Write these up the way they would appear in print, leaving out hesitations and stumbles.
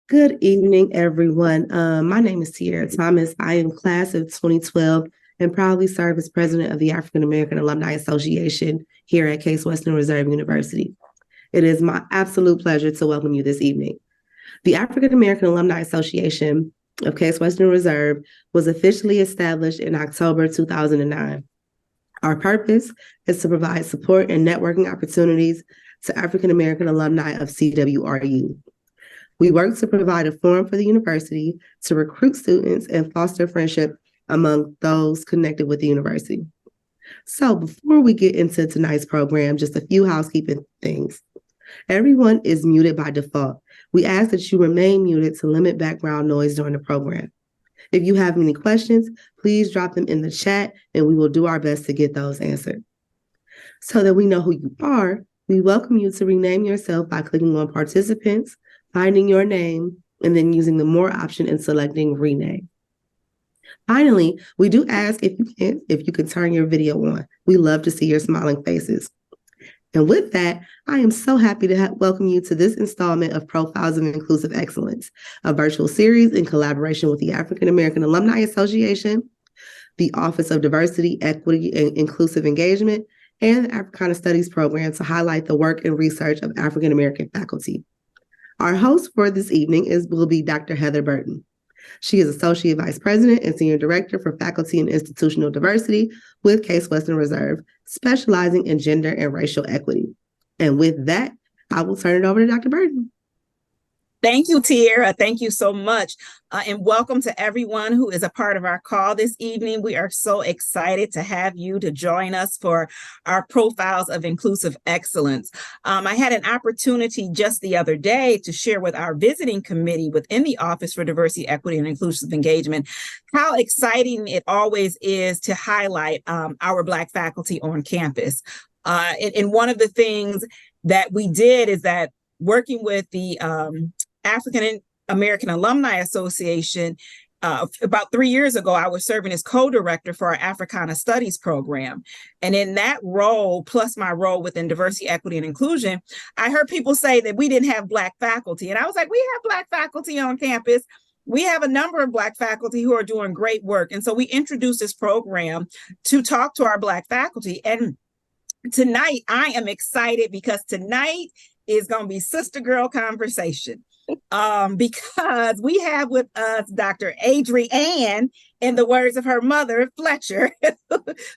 Good evening, everyone. My name is Tierra Thomas. I am class of 2012 and proudly serve as president of the African American Alumni Association here at Case Western Reserve University. It is my absolute pleasure to welcome you this evening. The African American Alumni Association of Case Western Reserve was officially established in October 2009. Our purpose is to provide support and networking opportunities to African American alumni of CWRU. We work to provide a forum for the university to recruit students and foster friendship among those connected with the university. So before we get into tonight's program, just a few housekeeping things. Everyone is muted by default. We ask that you remain muted to limit background noise during the program. If you have any questions, please drop them in the chat and we will do our best to get those answered. So that we know who you are, we welcome you to rename yourself by clicking on participants, finding your name, and then using the more option and selecting rename. Finally, we do ask if you can turn your video on. We love to see your smiling faces. And with that, I am so happy to welcome you to this installment of Profiles of Inclusive Excellence, a virtual series in collaboration with the African American Alumni Association, the Office of Diversity, Equity, and Inclusive Engagement, and the Africana Studies program to highlight the work and research of African American faculty. Our host for this evening will be Dr. Heather Burton. She is Associate Vice President and Senior Director for Faculty and Institutional Diversity with Case Western Reserve, specializing in gender and racial equity. And with that, I will turn it over to Dr. Burton. Thank you, Tierra. Thank you so much. And welcome to everyone who is a part of our call this evening. We are so excited to have you to join us for our Profiles of Inclusive Excellence. I had an opportunity just the other day to share with our visiting committee within the Office for Diversity, Equity, and Inclusive Engagement how exciting it always is to highlight our Black faculty on campus. And one of the things that we did is that working with the African American Alumni Association, about 3 years ago, I was serving as co-director for our Africana Studies program. And in that role, plus my role within diversity, equity, and inclusion, I heard people say that we didn't have Black faculty. And I was like, we have Black faculty on campus. We have a number of Black faculty who are doing great work. And so we introduced this program to talk to our Black faculty. And tonight, I am excited because tonight is going to be sister girl conversation. Because we have with us Dr. Adrianne, in the words of her mother, Fletcher,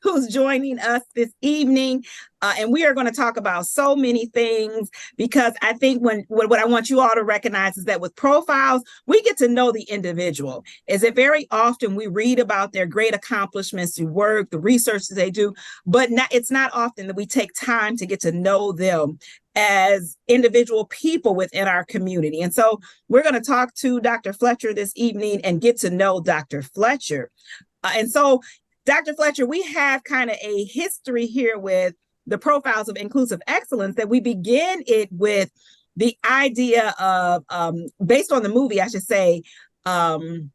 who's joining us this evening. And we are going to talk about so many things, because I think what I want you all to recognize is that with profiles, we get to know the individual. Is that very often we read about their great accomplishments through work, the research that they do, but it's not often that we take time to get to know them as individual people within our community. And so we're going to talk to Dr. Fletcher this evening and get to know Dr. Fletcher. And so, Dr. Fletcher, we have kind of a history here with the Profiles of Inclusive Excellence, that we begin it with the idea of, based on the movie, I should say, Brown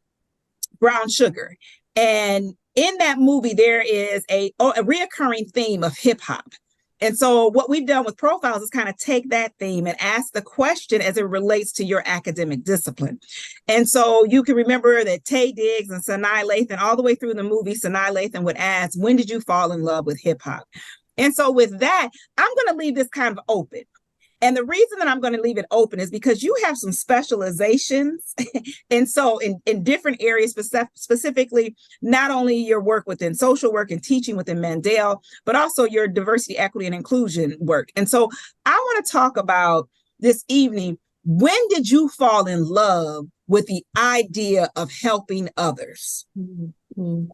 Sugar. And in that movie, there is a reoccurring theme of hip hop. And so what we've done with profiles is kind of take that theme and ask the question as it relates to your academic discipline. And so you can remember that Taye Diggs and Sanaa Lathan, all the way through the movie, Sanaa Lathan would ask, when did you fall in love with hip hop? And so with that, I'm going to leave this kind of open. And the reason that I'm going to leave it open is because you have some specializations. And so in different areas, specifically, not only your work within social work and teaching within Mandel, but also your diversity, equity, and inclusion work. And so I want to talk about this evening, when did you fall in love with the idea of helping others? Mm-hmm.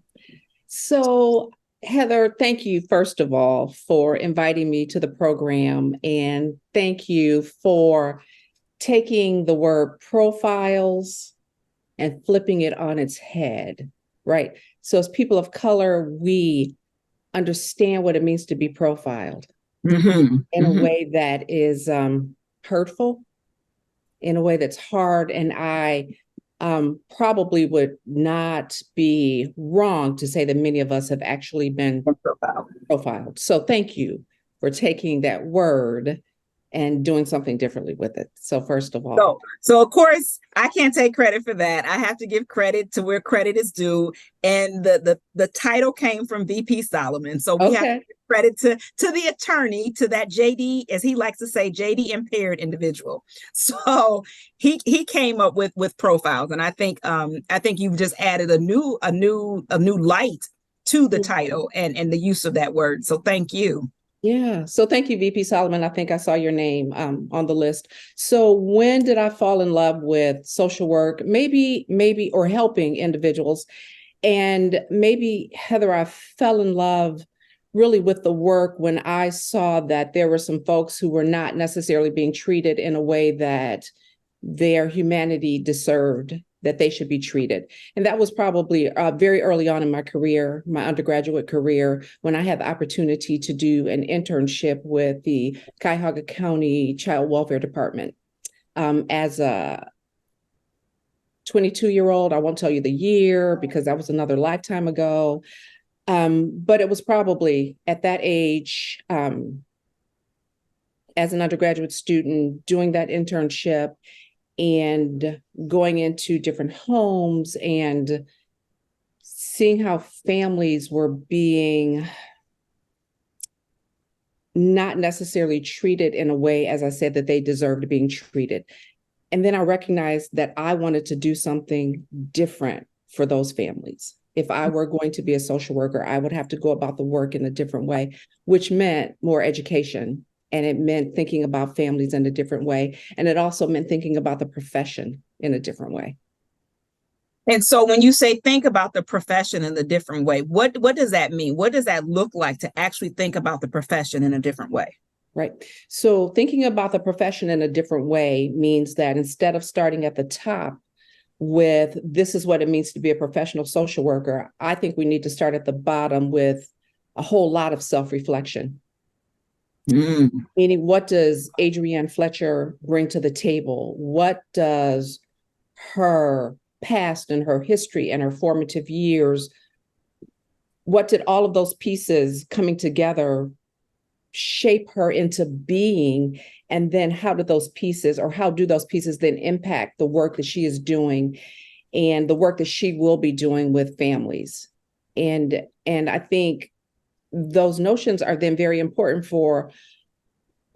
So Heather, thank you, first of all, for inviting me to the program. And thank you for taking the word profiles and flipping it on its head, right? So as people of color, we understand what it means to be profiled in a way that is hurtful, in a way that's hard. And I probably would not be wrong to say that many of us have actually been profiled. So thank you for taking that word and doing something differently with it. So first of all. So of course, I can't take credit for that. I have to give credit to where credit is due. And the title came from VP Solomon. So we have to give credit to the attorney, to that JD, as he likes to say, JD impaired individual. So he came up with profiles. And I think you've just added a new light to the title and the use of that word. So thank you. Yeah. So thank you, VP Solomon. I think I saw your name on the list. So when did I fall in love with social work? Maybe, or helping individuals. And maybe, Heather, I fell in love really with the work when I saw that there were some folks who were not necessarily being treated in a way that their humanity deserved, that they should be treated. And that was probably very early on in my career, my undergraduate career, when I had the opportunity to do an internship with the Cuyahoga County Child Welfare Department as a 22-year-old. I won't tell you the year because that was another lifetime ago. But it was probably at that age, as an undergraduate student, doing that internship and going into different homes and seeing how families were being not necessarily treated in a way, as I said, that they deserved being treated. And then I recognized that I wanted to do something different for those families. If I were going to be a social worker, I would have to go about the work in a different way, which meant more education. And it meant thinking about families in a different way. And it also meant thinking about the profession in a different way. And so when you say think about the profession in a different way, what does that mean? What does that look like to actually think about the profession in a different way? Right. So thinking about the profession in a different way means that instead of starting at the top with this is what it means to be a professional social worker, I think we need to start at the bottom with a whole lot of self-reflection. Meaning, what does Adrianne Fletcher bring to the table? What does her past and her history and her formative years, what did all of those pieces coming together shape her into being? And then how do those pieces then impact the work that she is doing and the work that she will be doing with families? And I think those notions are then very important for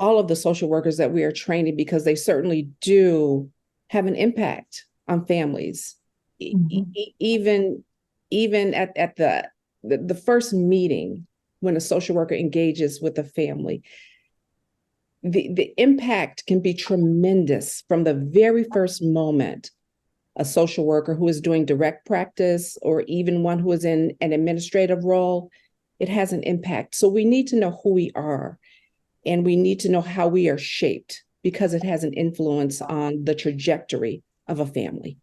all of the social workers that we are training, because they certainly do have an impact on families. Even at the first meeting, when a social worker engages with a family, the impact can be tremendous from the very first moment. A social worker who is doing direct practice, or even one who is in an administrative role, it has an impact. So we need to know who we are, and we need to know how we are shaped, because it has an influence on the trajectory of a family.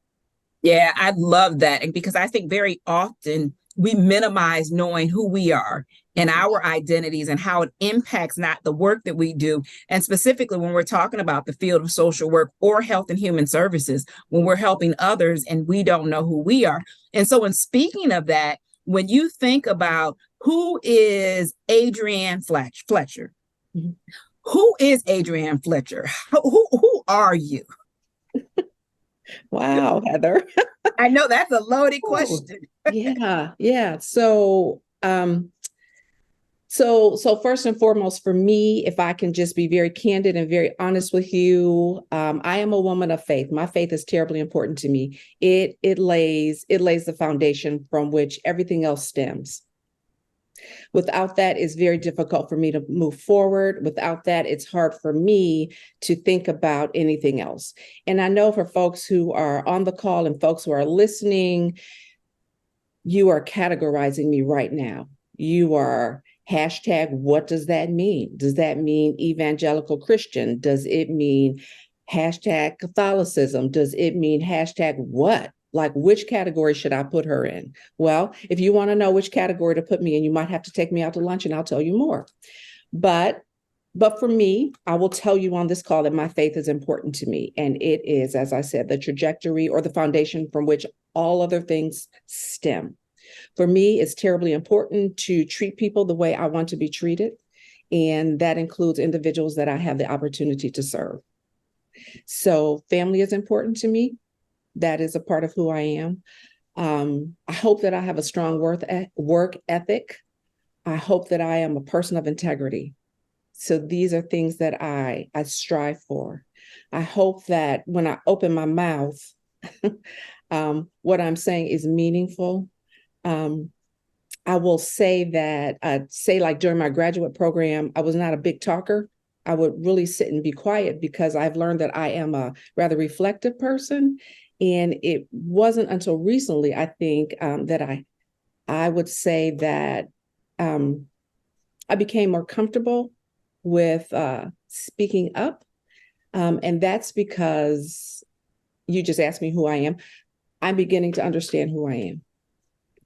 Yeah, I love that. And because I think very often we minimize knowing who we are and our identities and how it impacts not the work that we do. And specifically when we're talking about the field of social work or health and human services, when we're helping others and we don't know who we are. And so in speaking of that, when you think about who is Adrianne Fletcher, who is Adrianne Fletcher? Who are you? Wow, Heather. I know that's a loaded question. Yeah. So first and foremost, for me, if I can just be very candid and very honest with you, I am a woman of faith. My faith is terribly important to me. It lays the foundation from which everything else stems. Without that, it's very difficult for me to move forward. Without that, it's hard for me to think about anything else. And I know for folks who are on the call and folks who are listening, you are categorizing me right now. You are hashtag, what does that mean? Does that mean evangelical Christian? Does it mean hashtag Catholicism? Does it mean hashtag what? Like, which category should I put her in? Well, if you want to know which category to put me in, you might have to take me out to lunch and I'll tell you more. But for me, I will tell you on this call that my faith is important to me. And it is, as I said, the trajectory or the foundation from which all other things stem. For me, it's terribly important to treat people the way I want to be treated. And that includes individuals that I have the opportunity to serve. So family is important to me. That is a part of who I am. I hope that I have a strong work ethic. I hope that I am a person of integrity. So these are things that I strive for. I hope that when I open my mouth, what I'm saying is meaningful. I will say that, like during my graduate program, I was not a big talker. I would really sit and be quiet because I've learned that I am a rather reflective person. And it wasn't until recently, I think, that I would say that I became more comfortable with speaking up. And that's because you just asked me who I am. I'm beginning to understand who I am.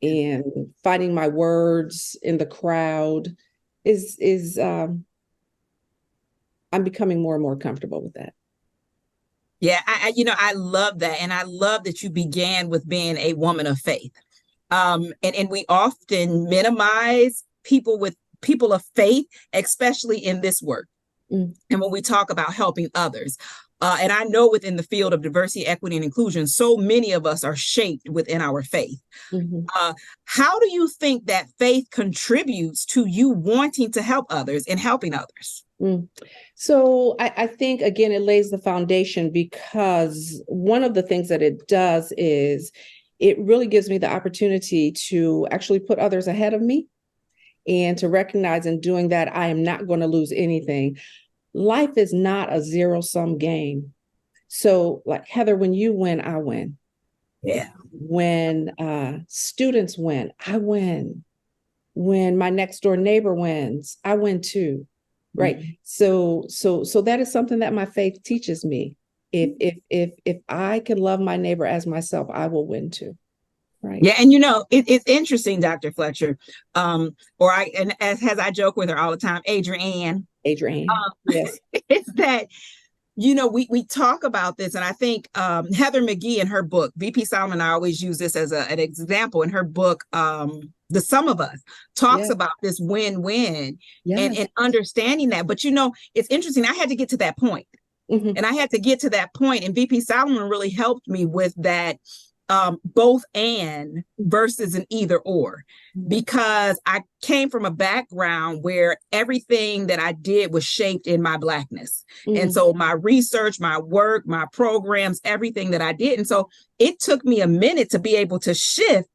And finding my words in the crowd is I'm becoming more and more comfortable with that. Yeah, I love that. And I love that you began with being a woman of faith. And we often minimize people of faith, especially in this work. And when we talk about helping others. And I know within the field of diversity, equity, and inclusion, so many of us are shaped within our faith. How do you think that faith contributes to you wanting to help others and helping others? So I think, again, it lays the foundation, because one of the things that it does is it really gives me the opportunity to actually put others ahead of me, and to recognize in doing that, I am not going to lose anything. Life is not a zero-sum game. So like, Heather, when you win, I win. Yeah. When students win, I win. When my next door neighbor wins, I win too. Right. So that is something that my faith teaches me. If I can love my neighbor as myself, I will win too. Right. Yeah. And it's interesting, Dr. Fletcher, and as I joke with her all the time, Adrianne. Yes. It's that, we talk about this, and I think Heather McGee in her book, VP Solomon, I always use this as an example in her book, The Sum of Us, talks about this win-win and understanding that. But, it's interesting. I had to get to that point. And I had to get to that point, and VP Solomon really helped me with that. Both and versus an either or, because I came from a background where everything that I did was shaped in my Blackness. And so my research, my work, my programs, everything that I did. And so it took me a minute to be able to shift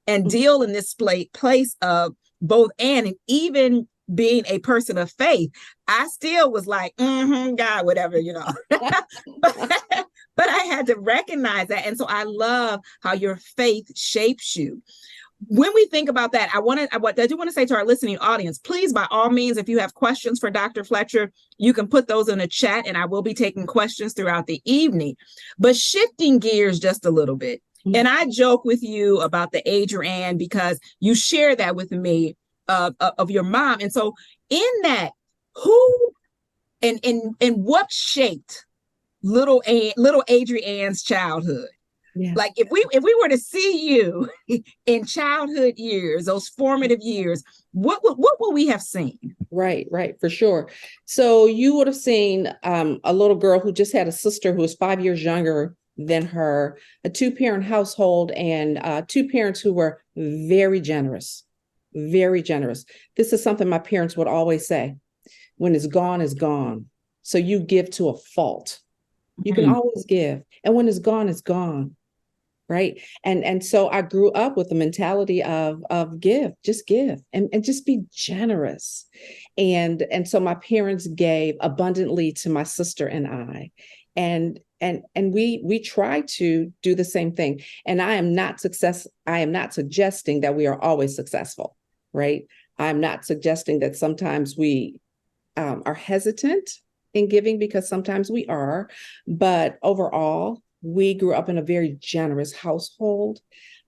and deal in this place of both and even being a person of faith, I still was like, God, whatever, but I had to recognize that. And so I love how your faith shapes you. When we think about that, I do want to say to our listening audience, please, by all means, if you have questions for Dr. Fletcher, you can put those in the chat, and I will be taking questions throughout the evening. But shifting gears just a little bit, and I joke with you about the Adrianne because you share that with me of your mom. And so in that, who and what shaped little Adrianne's childhood? Yeah. Like if we were to see you in childhood years, those formative years, what will we have seen? Right, for sure. So you would have seen a little girl who just had a sister who was 5 years younger than her, a two-parent household, and two parents who were very generous. Very generous. This is something my parents would always say: when it's gone, it's gone. So you give to a fault. You can always give. And when it's gone. Right. And so I grew up with the mentality of give and just be generous. And so my parents gave abundantly to my sister and I. And we try to do the same thing. And I am not suggesting that we are always successful. Right. I'm not suggesting that sometimes we are hesitant in giving, because sometimes we are. But overall, we grew up in a very generous household.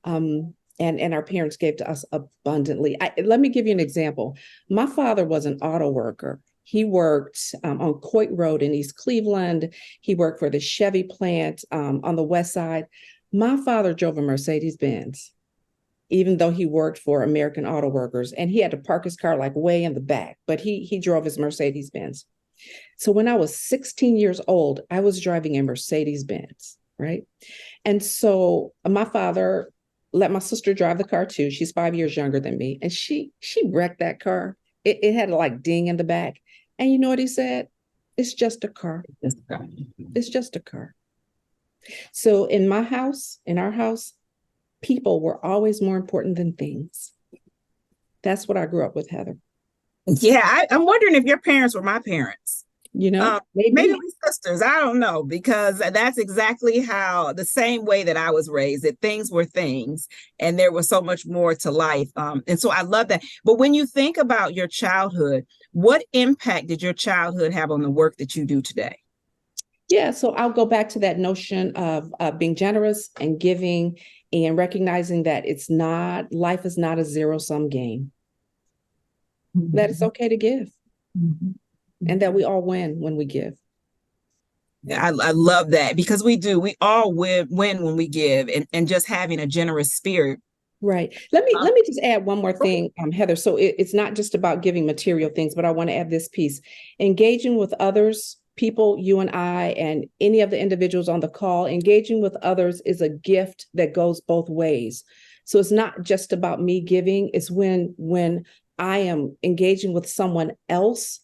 And our parents gave to us abundantly. Let me give you an example. My father was an auto worker. He worked on Coit Road in East Cleveland. He worked for the Chevy plant on the West Side. My father drove a Mercedes-Benz. even though he worked for American Auto Workers, and he had to park his car like way in the back, but he drove his Mercedes Benz. So when I was 16 years old, I was driving a Mercedes Benz, right? And so my father let my sister drive the car too. She's 5 years younger than me, and she wrecked that car. It had a like ding in the back. And you know what he said? It's just a car. It's just a car. So in our house, people were always more important than things. That's what I grew up with, Heather. Yeah, I'm wondering if your parents were my parents. Maybe we sisters. I don't know, because that's exactly how, the same way that I was raised, that things were things and there was so much more to life. And so I love that. But when you think about your childhood, what impact did your childhood have on the work that you do today? Yeah, so I'll go back to that notion of being generous and giving and recognizing that life is not a zero-sum game. Mm-hmm. That it's okay to give. Mm-hmm. And that we all win when we give. Yeah, I love that, because we all win when we give, and just having a generous spirit. Right. Let me just add one more thing, Heather. So it's not just about giving material things, but I want to add this piece. Engaging with others, people, you and I, and any of the individuals on the call, engaging with others is a gift that goes both ways. So it's not just about me giving. It's when I am engaging with someone else,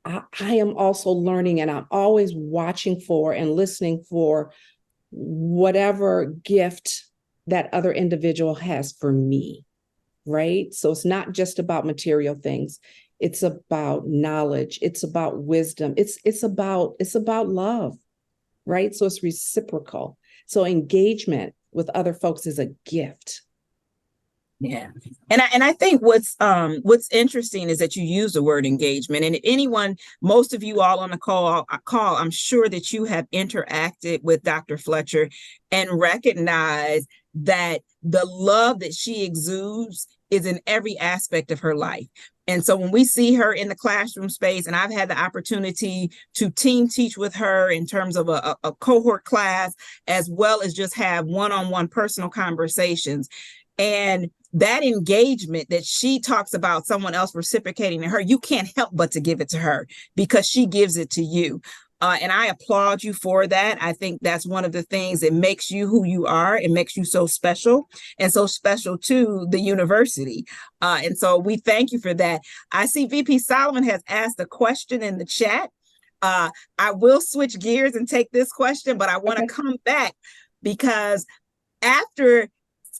I am also learning, and I'm always watching for and listening for whatever gift that other individual has for me, right? So it's not just about material things. It's about knowledge. It's about wisdom. It's about love, right? So it's reciprocal. So engagement with other folks is a gift. Yeah. And I think what's interesting is that you use the word engagement, and most of you all on the call, I'm sure that you have interacted with Dr. Fletcher and recognized that the love that she exudes is in every aspect of her life. And so when we see her in the classroom space, and I've had the opportunity to team teach with her in terms of a cohort class, as well as just have one-on-one personal conversations, and that engagement that she talks about, someone else reciprocating to her, you can't help but to give it to her because she gives it to you. And I applaud you for that. I think that's one of the things that makes you who you are. It makes you so special, and so special to the university. And so we thank you for that. I see VP Solomon has asked a question in the chat. I will switch gears and take this question, but I want to come back, because after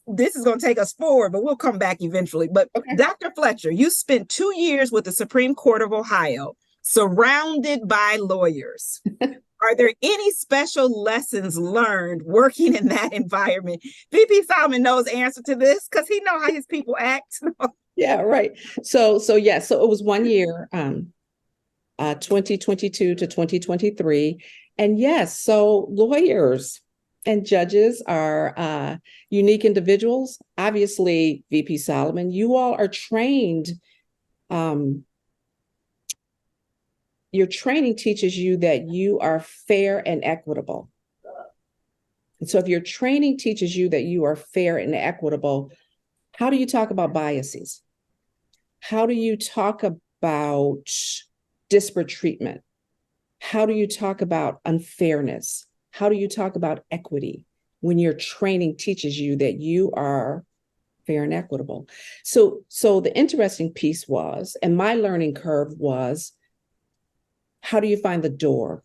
this is going to take us forward, but we'll come back eventually. But Dr. Fletcher, you spent 2 years with the Supreme Court of Ohio, surrounded by lawyers. Are there any special lessons learned working in that environment? VP Solomon knows the answer to this because he knows how his people act. Yeah, right. So it was 1 year, 2022 to 2023. And yes, so lawyers and judges are unique individuals. Obviously, VP Solomon, you all are trained. Your training teaches you that you are fair and equitable. And so if your training teaches you that you are fair and equitable, how do you talk about biases? How do you talk about disparate treatment? How do you talk about unfairness? How do you talk about equity when your training teaches you that you are fair and equitable? So the interesting piece was, and my learning curve was, how do you find the door?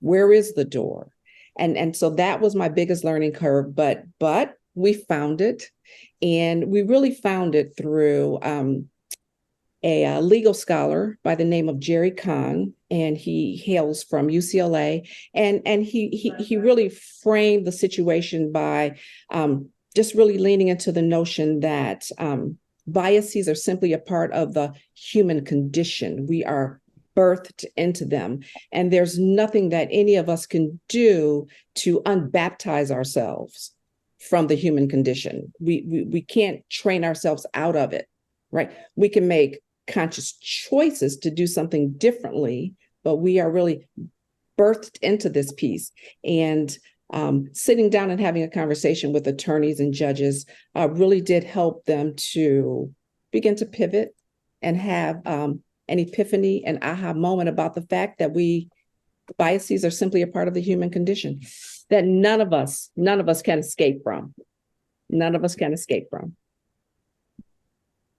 Where is the door? And so that was my biggest learning curve, but we found it. And we really found it through a legal scholar by the name of Jerry Kahn, and he hails from UCLA. And he really framed the situation by just really leaning into the notion that biases are simply a part of the human condition. We are birthed into them, and there's nothing that any of us can do to unbaptize ourselves from the human condition. We can't train ourselves out of it, right? We can make conscious choices to do something differently, but we are really birthed into this piece. And sitting down and having a conversation with attorneys and judges really did help them to begin to pivot and have an epiphany, an aha moment about the fact that biases are simply a part of the human condition that none of us can escape from. None of us can escape from.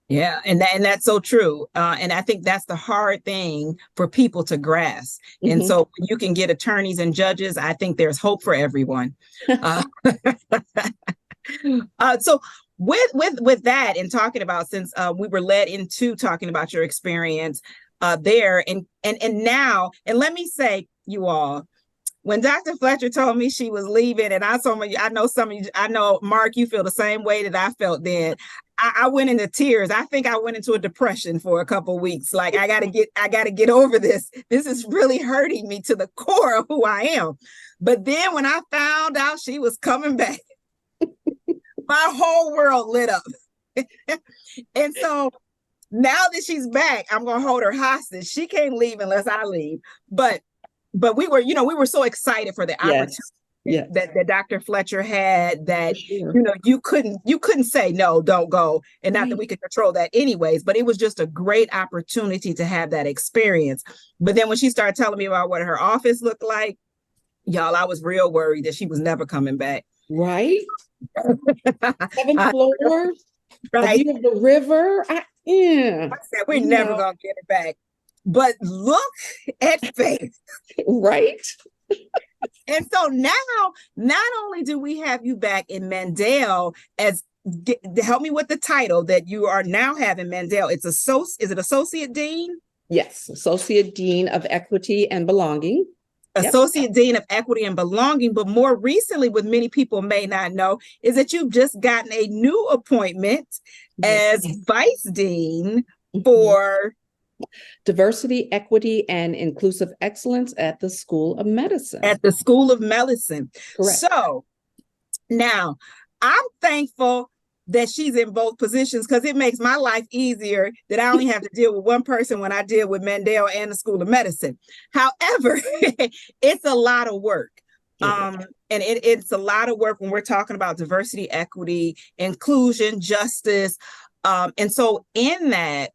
Yeah, and that's so true. And I think that's the hard thing for people to grasp. Mm-hmm. And so you can get attorneys and judges. I think there's hope for everyone. So with that, and talking about, since we were led into talking about your experience there, and now, and let me say, you all, when Dr. Fletcher told me she was leaving, and I know Mark, you feel the same way that I felt then. I went into tears. I think I went into a depression for a couple of weeks. Like, I gotta get over this. This is really hurting me to the core of who I am. But then when I found out she was coming back, my whole world lit up. And so now that she's back, I'm gonna hold her hostage. She can't leave unless I leave. But we were so excited for the opportunity that Dr. Fletcher had, that, sure, you couldn't say, no, don't go. And not that we could control that anyways, but it was just a great opportunity to have that experience. But then when she started telling me about what her office looked like, y'all, I was real worried that she was never coming back. Right? 7 floors, right? A view of the river. I said, we're never gonna get her back. But look at Faith. Right? And so now, not only do we have you back in Mandel help me with the title that you are now having Mandel. Is it Associate Dean? Yes, Associate Dean of Equity and Belonging. Associate Dean of Equity and Belonging. But more recently, what many people may not know is that you've just gotten a new appointment as Vice Dean for Diversity, Equity, and Inclusive Excellence at the School of Medicine. At the School of Medicine. Correct. So now I'm thankful that she's in both positions, because it makes my life easier that I only have to deal with one person when I deal with Mandel and the School of Medicine. However, it's a lot of work. And it's a lot of work when we're talking about diversity, equity, inclusion, justice. And so in that,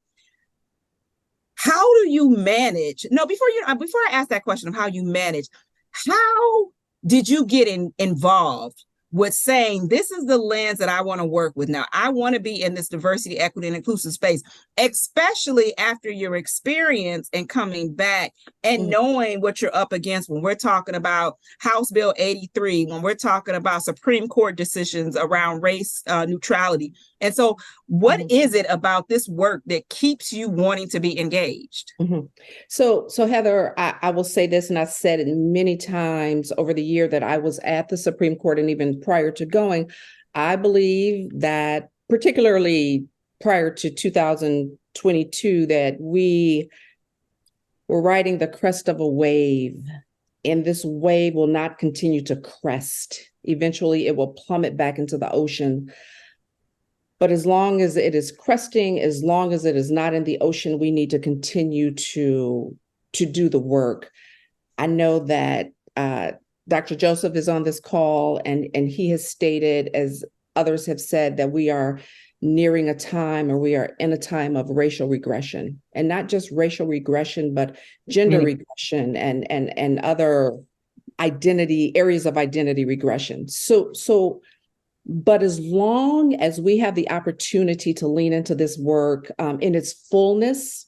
how do you manage? No, before I ask that question of how you manage, how did you get involved with saying, this is the lens that I want to work with now? I want to be in this diversity, equity, and inclusive space, especially after your experience and coming back and knowing what you're up against when we're talking about House Bill 83, when we're talking about Supreme Court decisions around race neutrality. And so what is it about this work that keeps you wanting to be engaged? So Heather, I will say this, and I've said it many times over the year that I was at the Supreme Court, and even prior to going, I believe that particularly prior to 2022, that we were riding the crest of a wave, and this wave will not continue to crest. Eventually, it will plummet back into the ocean. But as long as it is cresting, as long as it is not in the ocean, we need to continue to do the work. I know that Dr. Joseph is on this call, and he has stated, as others have said, that we are nearing a time, or we are in a time of racial regression, and not just racial regression, but gender regression and other areas of identity regression. But as long as we have the opportunity to lean into this work in its fullness,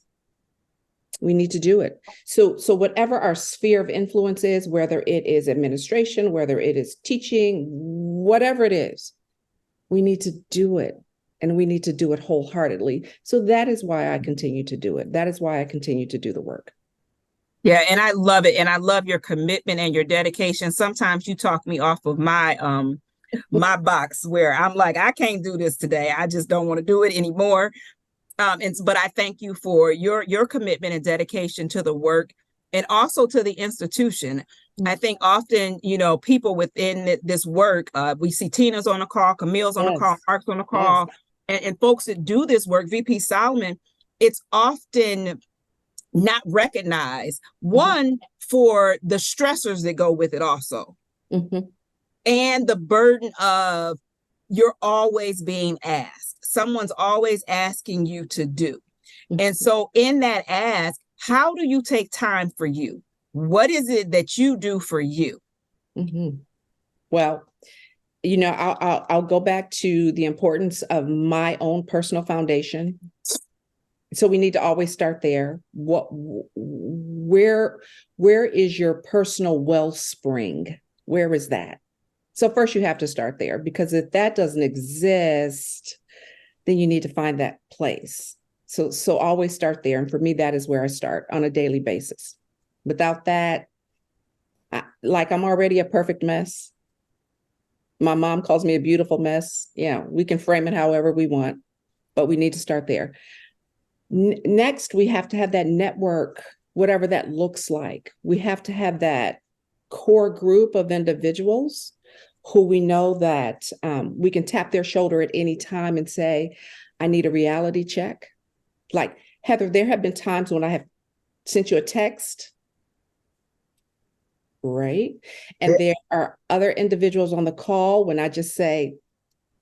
we need to do it. So whatever our sphere of influence is, whether it is administration, whether it is teaching, whatever it is, we need to do it, and we need to do it wholeheartedly. So that is why I continue to do it. That is why I continue to do the work. Yeah, and I love it. And I love your commitment and your dedication. Sometimes you talk me off of my my box, where I'm like, I can't do this today. I just don't want to do it anymore. But I thank you for your commitment and dedication to the work, and also to the institution. I think often, people within this work, we see Tina's on the call, Camille's on the call, Mark's on the call, and folks that do this work, VP Solomon, it's often not recognized, one, for the stressors that go with it also. and the burden of you're always being asked. Someone's always asking you to do. And so in that ask, how do you take time for you? What is it that you do for you? Mm-hmm. Well, I'll go back to the importance of my own personal foundation. So we need to always start there. Where is your personal wellspring? Where is that? So first you have to start there, because if that doesn't exist, then you need to find that place. So always start there. And for me, that is where I start on a daily basis. Without that, I'm already a perfect mess. My mom calls me a beautiful mess. Yeah, we can frame it however we want, but we need to start there. Next, we have to have that network, whatever that looks like. We have to have that core group of individuals who we know that we can tap their shoulder at any time and say, I need a reality check. Like, Heather, there have been times when I have sent you a text, right? And there are other individuals on the call when I just say,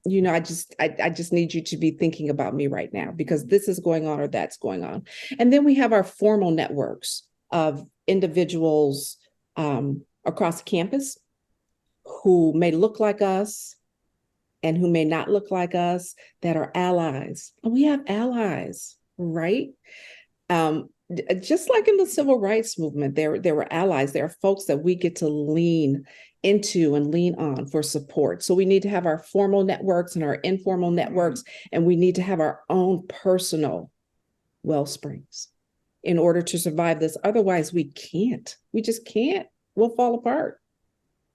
I just need you to be thinking about me right now because this is going on or that's going on. And then we have our formal networks of individuals across campus who may look like us and who may not look like us, that are allies. And we have allies, right? Just like in the civil rights movement, there were allies. There are folks that we get to lean into and lean on for support. So we need to have our formal networks and our informal networks, and we need to have our own personal well springs in order to survive this. Otherwise, we just can't. We'll fall apart.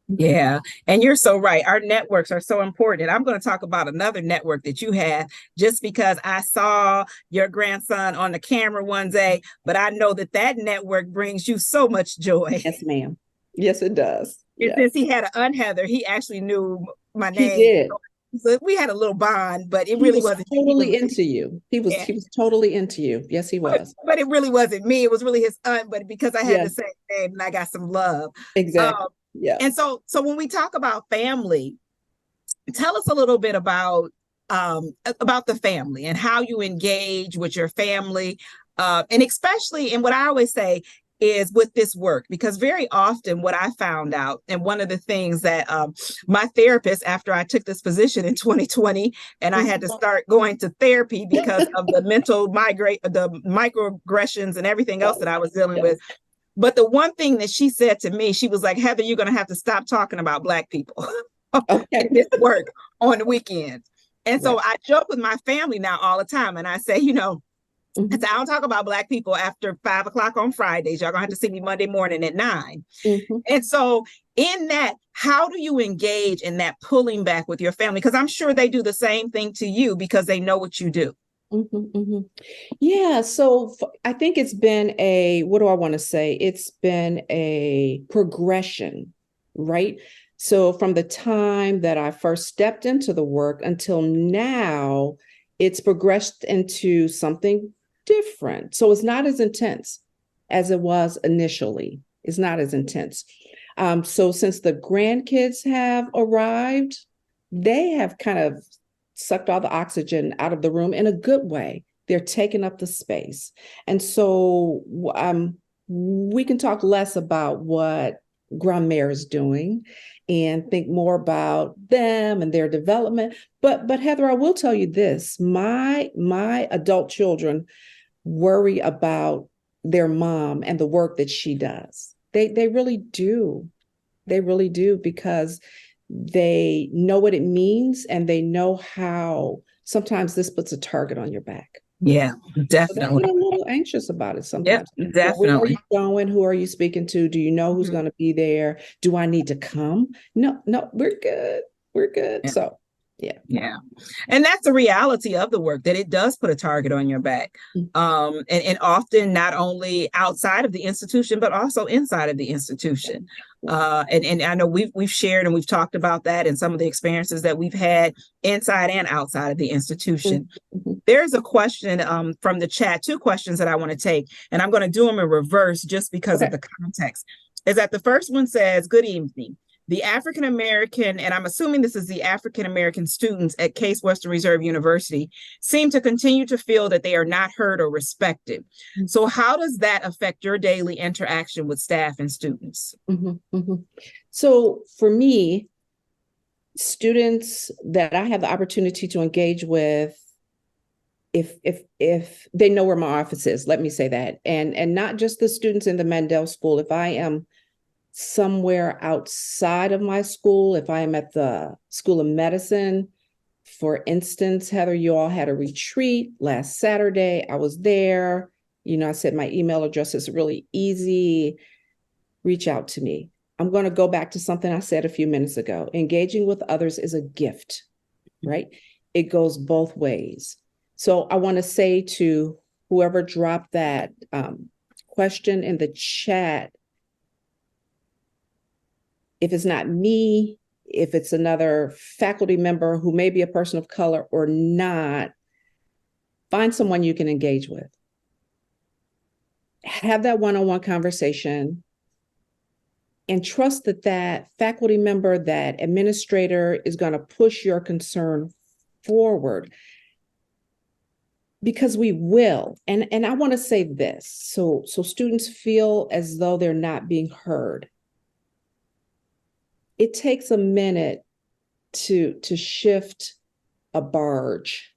Yeah. And you're so right. Our networks are so important. And I'm going to talk about another network that you have just because I saw your grandson on the camera one day, but I know that network brings you so much joy. Yes, ma'am. Yes, it does. And since he had an unheather, he actually knew my name. He did. So we had a little bond, but it really wasn't totally into you. He was totally into you. Yes, he was. But it really wasn't me. It was really his aunt. But because I had the same name and I got some love. Exactly. Yeah. And so when we talk about family, tell us a little bit about the family and how you engage with your family, and especially, and what I always say is with this work, because very often what I found out, and one of the things that my therapist, after I took this position in 2020, and I had to start going to therapy because of the the microaggressions and everything else that I was dealing with. But the one thing that she said to me, she was like, Heather, you're going to have to stop talking about Black people in this work on the weekends. And so I joke with my family now all the time. And I say, I don't talk about Black people after 5 o'clock on Fridays. Y'all gonna have to see me Monday morning at 9. And so in that, how do you engage in that pulling back with your family? Because I'm sure they do the same thing to you because they know what you do. Yeah. So I think it's been what do I want to say? It's been a progression, right? So from the time that I first stepped into the work until now, it's progressed into something different. So it's not as intense as it was initially. It's not as intense. So since the grandkids have arrived, they have kind of sucked all the oxygen out of the room in a good way. They're taking up the space. And so we can talk less about what Grand-mère is doing and think more about them and their development. But Heather, I will tell you this, my adult children worry about their mom and the work that she does. They really do. They really do, because they know what it means and they know how sometimes this puts a target on your back. Yeah, definitely. So they get a little anxious about it sometimes. Yep, definitely. So where are you going? Who are you speaking to? Do you know who's going to be there? Do I need to come? No, we're good. We're good. Yeah. So yeah. And that's the reality of the work, that it does put a target on your back. And often not only outside of the institution, but also inside of the institution. And I know we've shared and we've talked about that and some of the experiences that we've had inside and outside of the institution. There's a question from the chat, 2 questions that I want to take, and I'm going to do them in reverse just because of the context. Is that the first one says, good evening. the African American, and I'm assuming this is the African American students at Case Western Reserve University, seem to continue to feel that they are not heard or respected. So how does that affect your daily interaction with staff and students? So for me, students that I have the opportunity to engage with, if they know where my office is, let me say that, and not just the students in the Mandel School. If I am somewhere outside of my school, if I am at the School of Medicine, for instance, Heather, you all had a retreat last Saturday. I was there. I said my email address is really easy. Reach out to me. I'm going to go back to something I said a few minutes ago. Engaging with others is a gift, right? It goes both ways. So I want to say to whoever dropped that question in the chat, if it's not me, if it's another faculty member who may be a person of color or not, find someone you can engage with. Have that one-on-one conversation and trust that faculty member, that administrator is going to push your concern forward, because we will. And I want to say this, so students feel as though they're not being heard. It takes a minute to shift a barge.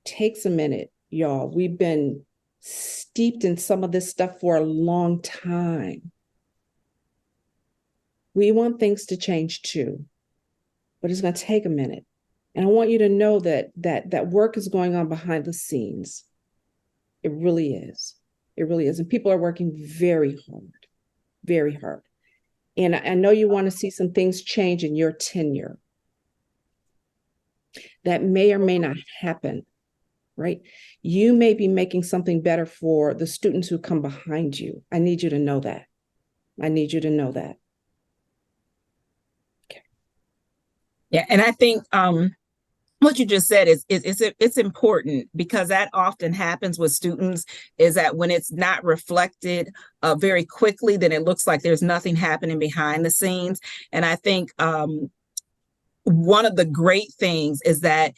Takes a minute, y'all. We've been steeped in some of this stuff for a long time. We want things to change too, but it's going to take a minute. And I want you to know that work is going on behind the scenes. It really is. It really is. And people are working very hard, very hard. And I know you want to see some things change in your tenure. That may or may not happen, right? You may be making something better for the students who come behind you. I need you to know that. I need you to know that. Okay. Yeah, and I think what you just said is it's important, because that often happens with students, is that when it's not reflected very quickly, then it looks like there's nothing happening behind the scenes. And I think one of the great things is that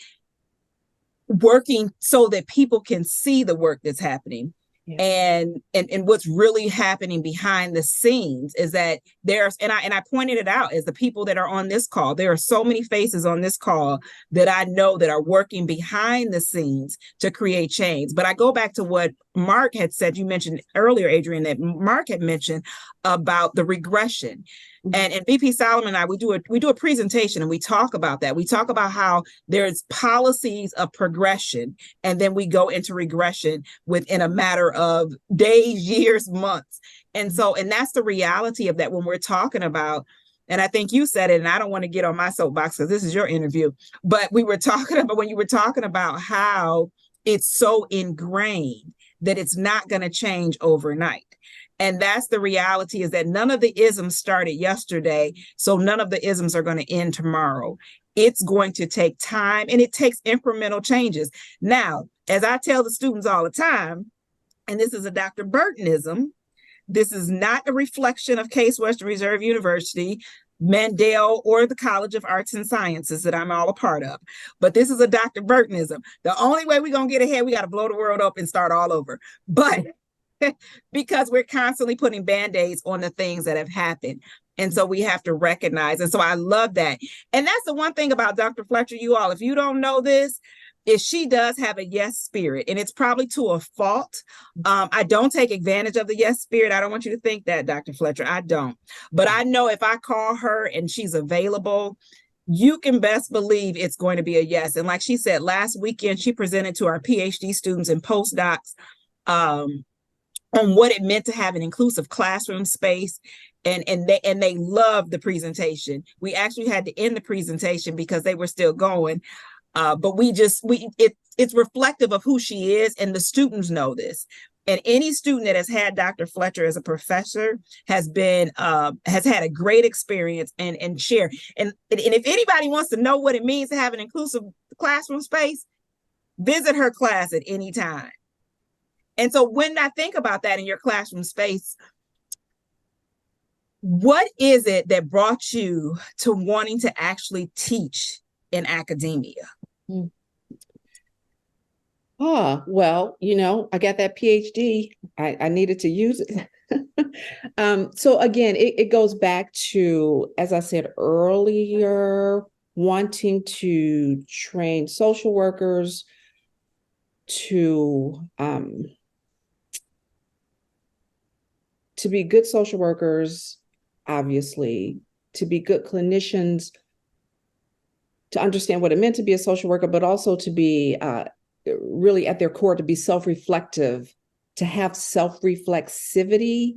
working so that people can see the work that's happening. Yeah. And what's really happening behind the scenes is that there's, and I pointed it out, as the people that are on this call, there are so many faces on this call that I know that are working behind the scenes to create change. But I go back to what Mark had said, you mentioned earlier, Adrianne, that Mark had mentioned about the regression. And VP Solomon and I, we do a presentation, and we talk about that. We talk about how there's policies of progression, and then we go into regression within a matter of days, years, months. And that's the reality of that when we're talking about, and I think you said it, and I don't want to get on my soapbox because this is your interview, but we were talking about, when you were talking about how it's so ingrained that it's not going to change overnight. And that's the reality, is that none of the isms started yesterday, so none of the isms are going to end tomorrow. It's going to take time, and it takes incremental changes. Now, as I tell the students all the time, and this is a Dr. Burtonism, this is not a reflection of Case Western Reserve University, Mandel, or the College of Arts and Sciences that I'm all a part of. But this is a Dr. Burtonism. The only way we're going to get ahead, we got to blow the world up and start all over. But because we're constantly putting Band-Aids on the things that have happened. And so we have to recognize. And so I love that. And that's the one thing about Dr. Fletcher, you all, if you don't know this, is she does have a yes spirit, and it's probably to a fault. I don't take advantage of the yes spirit. I don't want you to think that, Dr. Fletcher. I don't. But I know if I call her and she's available, you can best believe it's going to be a yes. And like she said, last weekend, she presented to our PhD students and postdocs on what it meant to have an inclusive classroom space. And they loved the presentation. We actually had to end the presentation because they were still going. But it's reflective of who she is, and the students know this. And any student that has had Dr. Fletcher as a professor has had a great experience and share. And if anybody wants to know what it means to have an inclusive classroom space, visit her class at any time. And so when I think about that in your classroom space, What is it that brought you to wanting to actually teach in academia? Well, I got that PhD. I needed to use it. So again, it goes back to, as I said earlier, wanting to train social workers to be good social workers, obviously, to be good clinicians, to understand what it meant to be a social worker, but also to be really at their core, to be self-reflective, to have self-reflexivity,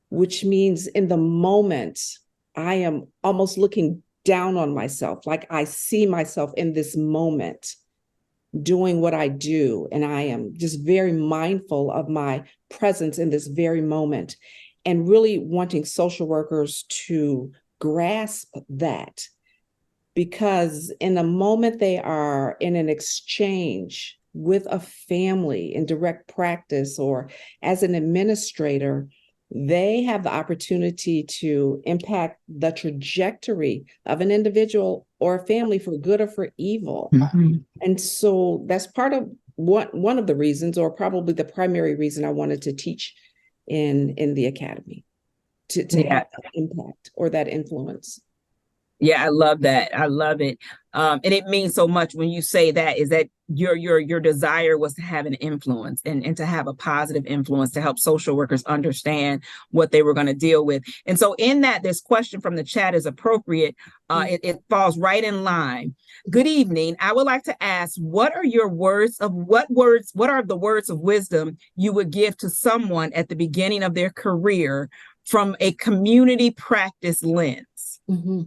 which means in the moment, I am almost looking down on myself, like I see myself in this moment doing what I do. And I am just very mindful of my presence in this very moment, and really wanting social workers to grasp that. Because in the moment they are in an exchange with a family in direct practice or as an administrator, they have the opportunity to impact the trajectory of an individual or a family for good or for evil. Mm-hmm. And so that's part of one of the reasons, or probably the primary reason, I wanted to teach in the academy, to have that impact or that influence. Yeah, I love that. I love it. And it means so much when you say that, is that your desire was to have an influence and to have a positive influence to help social workers understand what they were going to deal with. And so in that, this question from the chat is appropriate. It falls right in line. Good evening. I would like to ask, what are the words of wisdom you would give to someone at the beginning of their career from a community practice lens? Mm-hmm.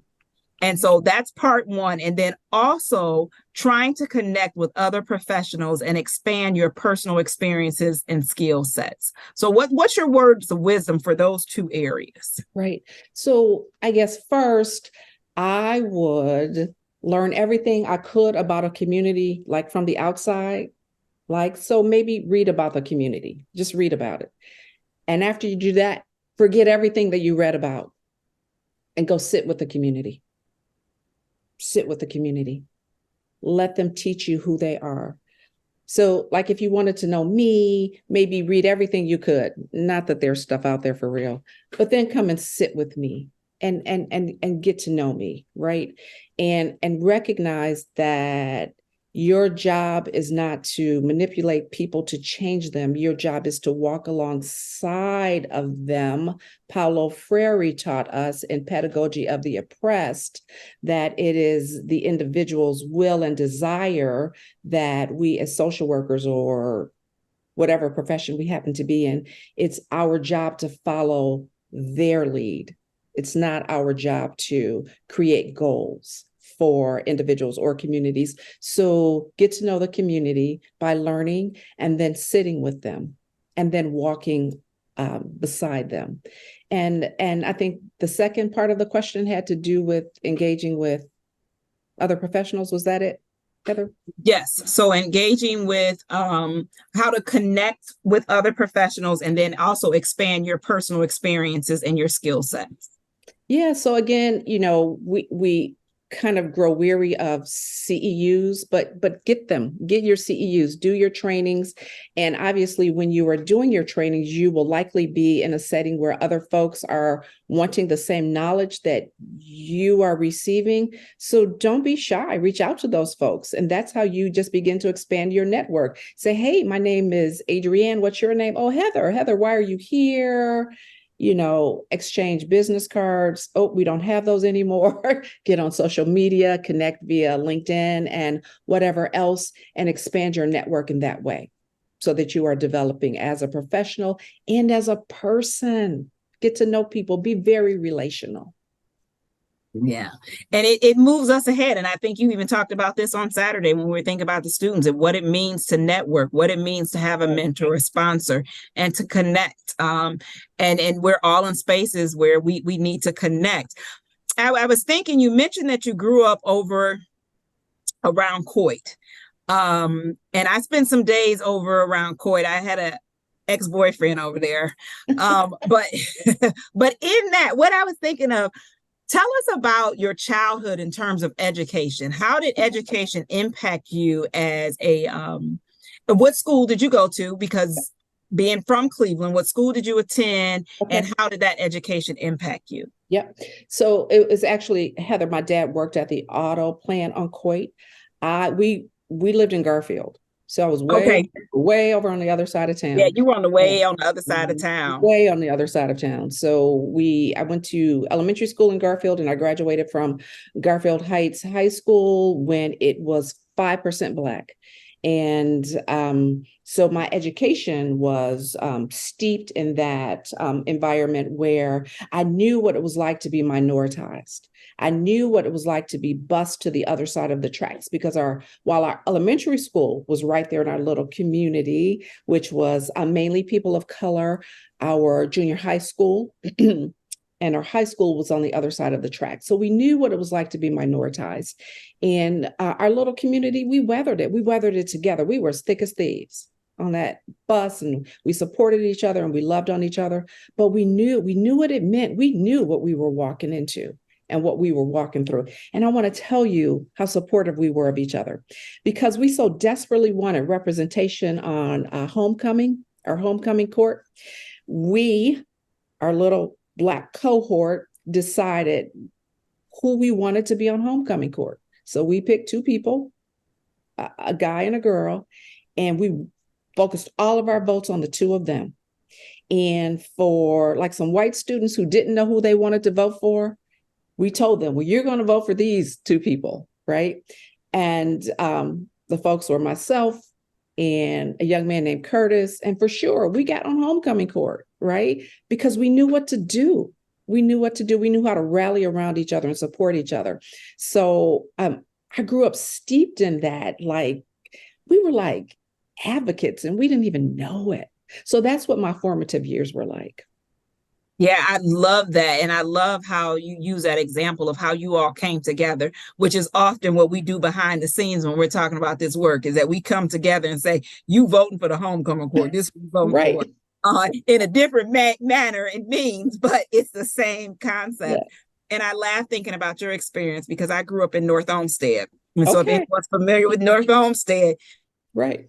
And so that's part one. And then also trying to connect with other professionals and expand your personal experiences and skill sets. So what's your words of wisdom for those two areas? Right. So I guess first, I would learn everything I could about a community, like from the outside. So maybe read about the community, just read about it. And after you do that, forget everything that you read about and go sit with the community. Sit with the community. Let them teach you who they are. So like if you wanted to know me, maybe read everything you could. Not that there's stuff out there for real, but then come and sit with me and get to know me, right? And recognize that your job is not to manipulate people to change them. Your job is to walk alongside of them. Paulo Freire taught us in Pedagogy of the Oppressed that it is the individual's will and desire that we as social workers, or whatever profession we happen to be in, it's our job to follow their lead. It's not our job to create goals for individuals or communities. So get to know the community by learning and then sitting with them and then walking beside them. And I think the second part of the question had to do with engaging with other professionals. Was that it, Heather? Yes. So engaging with how to connect with other professionals and then also expand your personal experiences and your skill sets. Yeah. So again, we kind of grow weary of CEUs, but get your CEUs, do your trainings. And obviously when you are doing your trainings, you will likely be in a setting where other folks are wanting the same knowledge that you are receiving. So don't be shy, reach out to those folks. And that's how you just begin to expand your network. Say, hey, my name is Adrianne. What's your name? Oh, Heather. Heather, why are you here? Exchange business cards. Oh, we don't have those anymore. Get on social media, connect via LinkedIn and whatever else, and expand your network in that way so that you are developing as a professional and as a person. Get to know people, be very relational. Yeah. And it moves us ahead. And I think you even talked about this on Saturday when we were thinking about the students and what it means to network, what it means to have a mentor, a sponsor, and to connect. And we're all in spaces where we need to connect. I was thinking, you mentioned that you grew up around Coit. And I spent some days over around Coit. I had ex-boyfriend over there. But but in that, what I was thinking of, tell us about your childhood in terms of education. How did education impact you as a what school did you go to? Because being from Cleveland, what school did you attend, and how did that education impact you? Yep. So it was actually, Heather, my dad worked at the auto plant on Coit. We lived in Garfield. So I was way over on the other side of town. Yeah, you were on the other side of town. Way on the other side of town. So I went to elementary school in Garfield, and I graduated from Garfield Heights High School when it was 5% Black. And so my education was steeped in that environment where I knew what it was like to be minoritized. I knew what it was like to be bused to the other side of the tracks, because while our elementary school was right there in our little community, which was mainly people of color, our junior high school and our high school was on the other side of the track. So we knew what it was like to be minoritized. And our little community, we weathered it. We weathered it together. We were as thick as thieves on that bus, and we supported each other and we loved on each other. But we knew what it meant. We knew what we were walking into and what we were walking through. And I want to tell you how supportive we were of each other, because we so desperately wanted representation on our homecoming court. Our little Black cohort, decided who we wanted to be on homecoming court. So we picked two people, a guy and a girl, and we focused all of our votes on the two of them. And for like some white students who didn't know who they wanted to vote for, we told them, well, you're going to vote for these two people, right? And the folks were myself and a young man named Curtis. And for sure, we got on homecoming court, right? Because we knew what to do. We knew what to do. We knew how to rally around each other and support each other. So I grew up steeped in that. Like, we were like advocates and we didn't even know it. So that's what my formative years were like. Yeah, I love that. And I love how you use that example of how you all came together, which is often what we do behind the scenes when we're talking about this work, is that we come together and say, you voting for the homecoming court, this we voting right. for. In a different manner and means, but it's the same concept. Yeah. And I laugh thinking about your experience, because I grew up in North Olmsted. And so if anyone's familiar with North Olmsted. Right.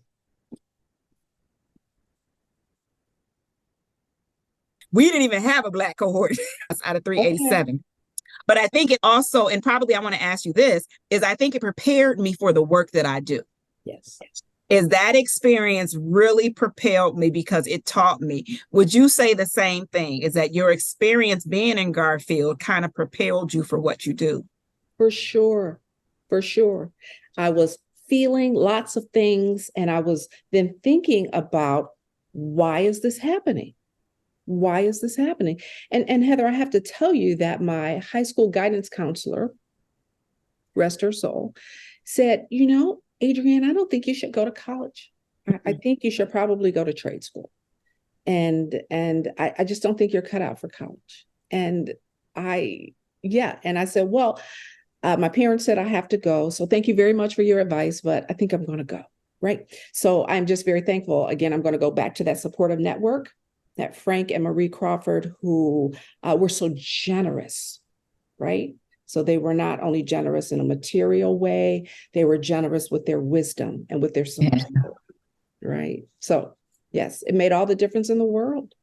We didn't even have a Black cohort out of 387. But I think it also, and probably I want to ask you this, is I think it prepared me for the work that I do. Yes. Is that experience really propelled me because it taught me? Would you say the same thing? Is that your experience being in Garfield kind of propelled you for what you do? For sure. For sure. I was feeling lots of things, and I was then thinking about, why is this happening? Why is this happening? And Heather, I have to tell you that my high school guidance counselor, rest her soul, said, Adrianne, I don't think you should go to college. I think you should probably go to trade school. And I just don't think you're cut out for college. And I said, well, my parents said I have to go. So thank you very much for your advice, but I think I'm going to go. Right. So I'm just very thankful. Again, I'm going to go back to that supportive network, that Frank and Marie Crawford, who were so generous, right? So they were not only generous in a material way, they were generous with their wisdom and with their support, right? So yes, it made all the difference in the world.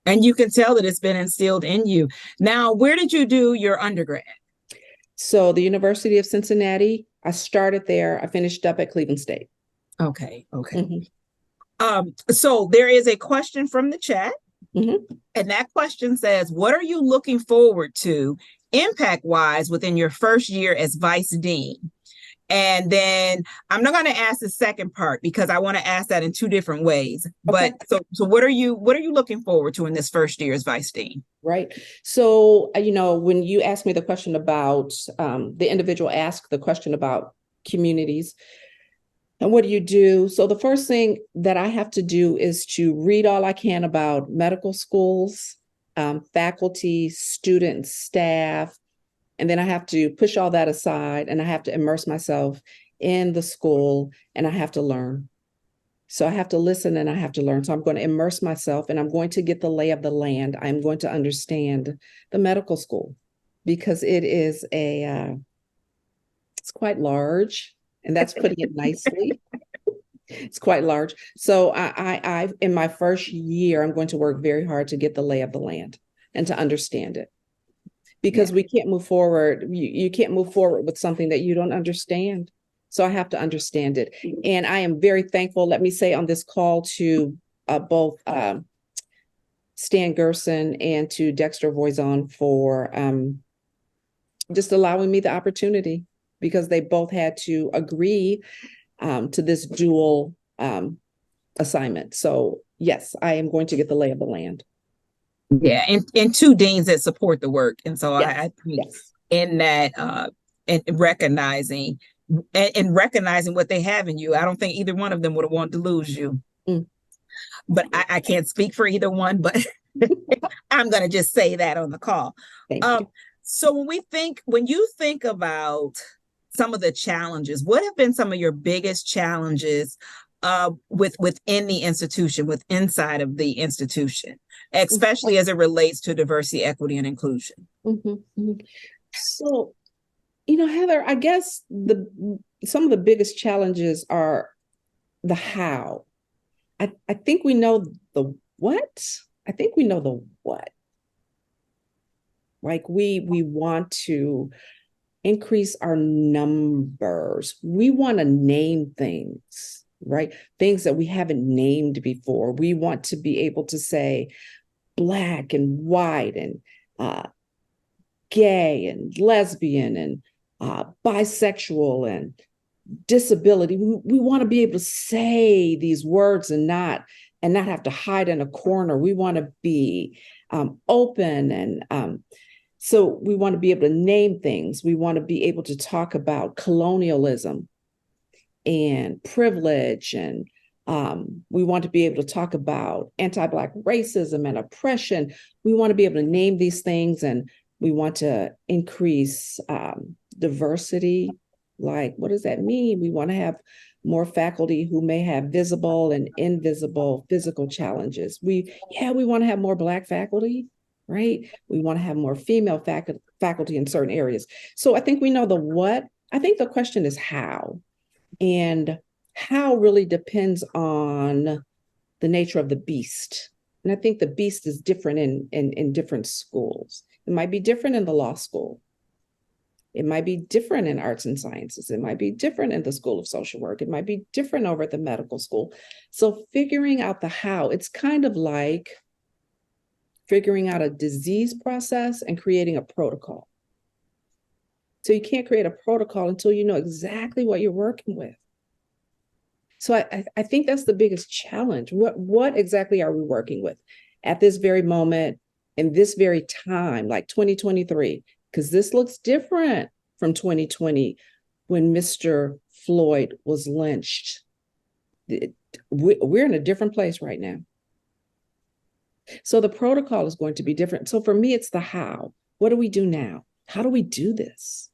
And you can tell that it's been instilled in you. Now, where did you do your undergrad? So the University of Cincinnati, I started there. I finished up at Cleveland State. Okay. So there is a question from the chat, and that question says, what are you looking forward to impact-wise within your first year as vice dean? And then I'm not going to ask the second part, because I want to ask that in two different ways. But so what are you looking forward to in this first year as vice dean? Right. So, when you asked me the question about the individual asked the question about communities, and what do you do? So the first thing that I have to do is to read all I can about medical schools, faculty, students, staff, and then I have to push all that aside and I have to immerse myself in the school and I have to learn. So I have to listen and I have to learn. So I'm going to immerse myself and I'm going to get the lay of the land. I'm going to understand the medical school because it is it's quite large, and that's putting it nicely. It's quite large. So I in my first year, I'm going to work very hard to get the lay of the land and to understand it. Because we can't move forward. You can't move forward with something that you don't understand. So I have to understand it. And I am very thankful, let me say on this call to both Stan Gerson and to Dexter Voisin for just allowing me the opportunity, because they both had to agree to this dual assignment. So yes, I am going to get the lay of the land. Yeah, and two deans that support the work. And so Yes. I think Yes. in that and recognizing what they have in you, I don't think either one of them would have wanted to lose you. But I can't speak for either one, but I'm going to just say that on the call. Thank you. So when you think about some of the challenges, what have been some of your biggest challenges within the institution, inside of the institution, especially as it relates to diversity, equity, and inclusion? So, Heather, I guess some of the biggest challenges are the how. I think we know the what. I think we know the what. Like we want to increase our numbers. We want to name things, right? Things that we haven't named before. We want to be able to say Black and white and gay and lesbian and bisexual and disability. We want to be able to say these words and not have to hide in a corner. We want to be open, and so we want to be able to name things. We want to be able to talk about colonialism and privilege, and we want to be able to talk about anti-Black racism and oppression. We want to be able to name these things, and we want to increase diversity. Like, what does that mean? We want to have more faculty who may have visible and invisible physical challenges. We want to have more Black faculty, right? We want to have more female faculty in certain areas. So I think we know the what. I think the question is how. And how really depends on the nature of the beast. And I think the beast is different in different schools. It might be different in the law school. It might be different in arts and sciences. It might be different in the School of Social Work. It might be different over at the medical school. So figuring out the how, it's kind of like figuring out a disease process and creating a protocol. So you can't create a protocol until you know exactly what you're working with. So I think that's the biggest challenge. What exactly are we working with at this very moment, in this very time, like 2023? Because this looks different from 2020 when Mr. Floyd was lynched. We're in a different place right now. So the protocol is going to be different. So for me, it's the how. What do we do now? How do we do this?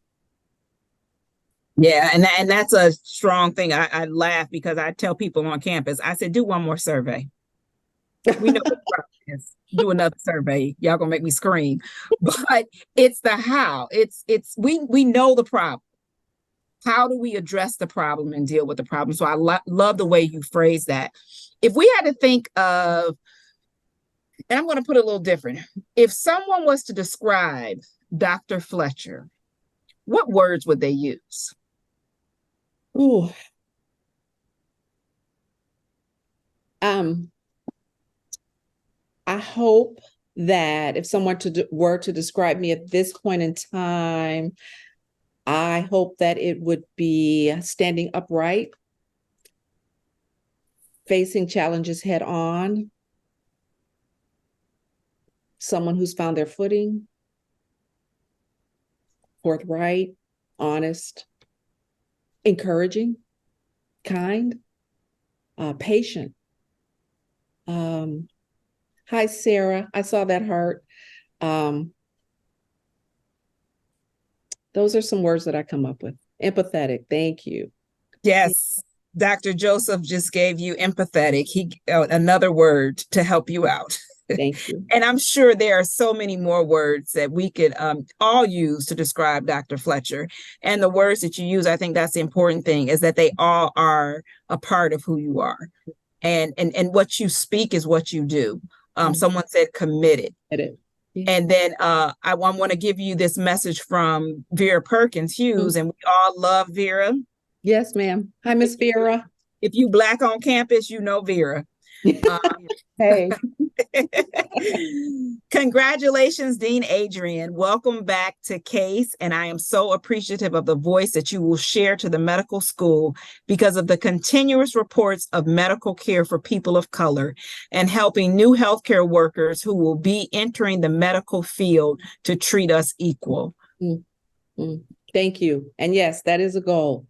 Yeah, and that's a strong thing. I laugh because I tell people on campus, I said, do one more survey. We know what the problem is. Do another survey. Y'all gonna make me scream. But it's the how. We know the problem. How do we address the problem and deal with the problem? So I love the way you phrase that. If we had to think of, and I'm going to put it a little different. If someone was to describe Dr. Fletcher, what words would they use? Ooh. I hope that if someone were to describe me at this point in time, I hope that it would be standing upright, facing challenges head on, someone who's found their footing, forthright, honest, encouraging, kind, patient. Hi, Sarah. I saw that heart. Those are some words that I come up with. Empathetic. Thank you. Yes. Dr. Joseph just gave you empathetic. Another word to help you out. Thank you. And I'm sure there are so many more words that we could all use to describe Dr. Fletcher. And the words that you use, I think that's the important thing, is that they all are a part of who you are. And what you speak is what you do. Someone said committed. Yeah. And then I want to give you this message from Vera Perkins Hughes, and we all love Vera. Yes, ma'am. Hi, Miss Vera. If you Black on campus, you know Vera. Hey. Congratulations, Dean Adrianne. Welcome back to CASE. And I am so appreciative of the voice that you will share to the medical school because of the continuous reports of medical care for people of color and helping new healthcare workers who will be entering the medical field to treat us equal. Thank you. And yes, that is a goal.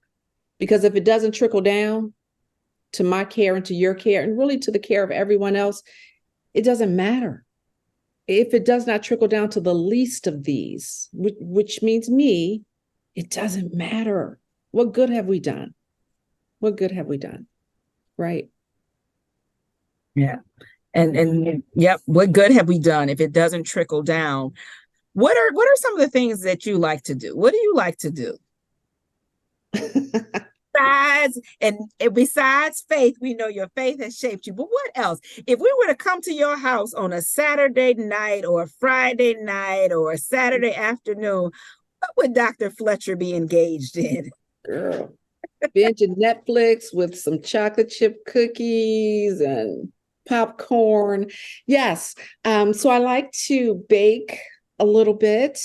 Because if it doesn't trickle down to my care and to your care and really to the care of everyone else, it doesn't matter. If it does not trickle down to the least of these, which means me, it doesn't matter. What good have we done? What good have we done? Right. Yeah. And yep, what good have we done if it doesn't trickle down? What are some of the things that you like to do? What do you like to do? Besides faith, we know your faith has shaped you. But what else? If we were to come to your house on a Saturday night or a Friday night or a Saturday afternoon, what would Dr. Fletcher be engaged in? Girl, binging Netflix with some chocolate chip cookies and popcorn. Yes. So I like to bake a little bit.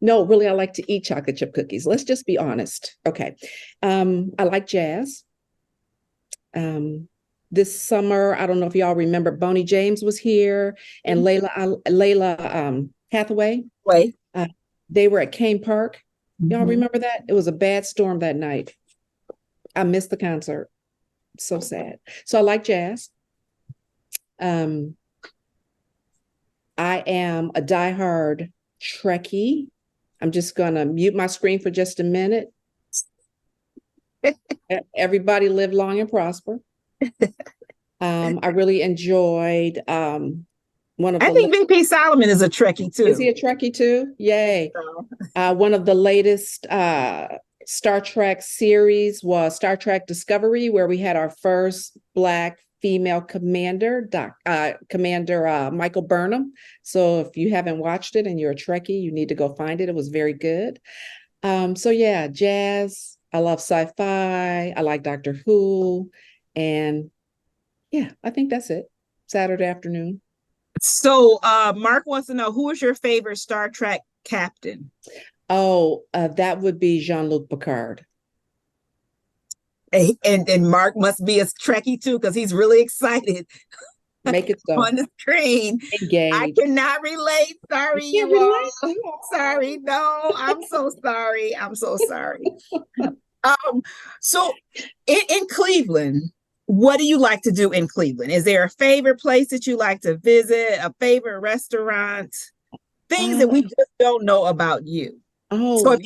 No, really, I like to eat chocolate chip cookies. Let's just be honest. Okay. I like jazz. This summer, I don't know if y'all remember, Boney James was here and Layla Hathaway. Right. They were at Kane Park. Y'all remember that? It was a bad storm that night. I missed the concert. So sad. So I like jazz. I am a diehard Trekkie. I'm just going to mute my screen for just a minute. Everybody live long and prosper. I really enjoyed one of I think VP Solomon is a Trekkie too. Is he a Trekkie too? Yay. One of the latest Star Trek series was Star Trek Discovery, where we had our first Black female commander, Commander Michael Burnham. So if you haven't watched it and you're a Trekkie, you need to go find it. It was very good. So yeah, jazz. I love sci-fi. I like Doctor Who. And yeah, I think that's it. Saturday afternoon. So Mark wants to know, who is your favorite Star Trek captain? Oh, that would be Jean-Luc Picard. And Mark must be a Trekkie too, because he's really excited. Make it so. On the screen. Engage. I cannot relate. Sorry, you all. Sorry. No, I'm so sorry. I'm so sorry. So in Cleveland, what do you like to do in Cleveland? Is there a favorite place that you like to visit, a favorite restaurant? Things that we just don't know about you. Oh,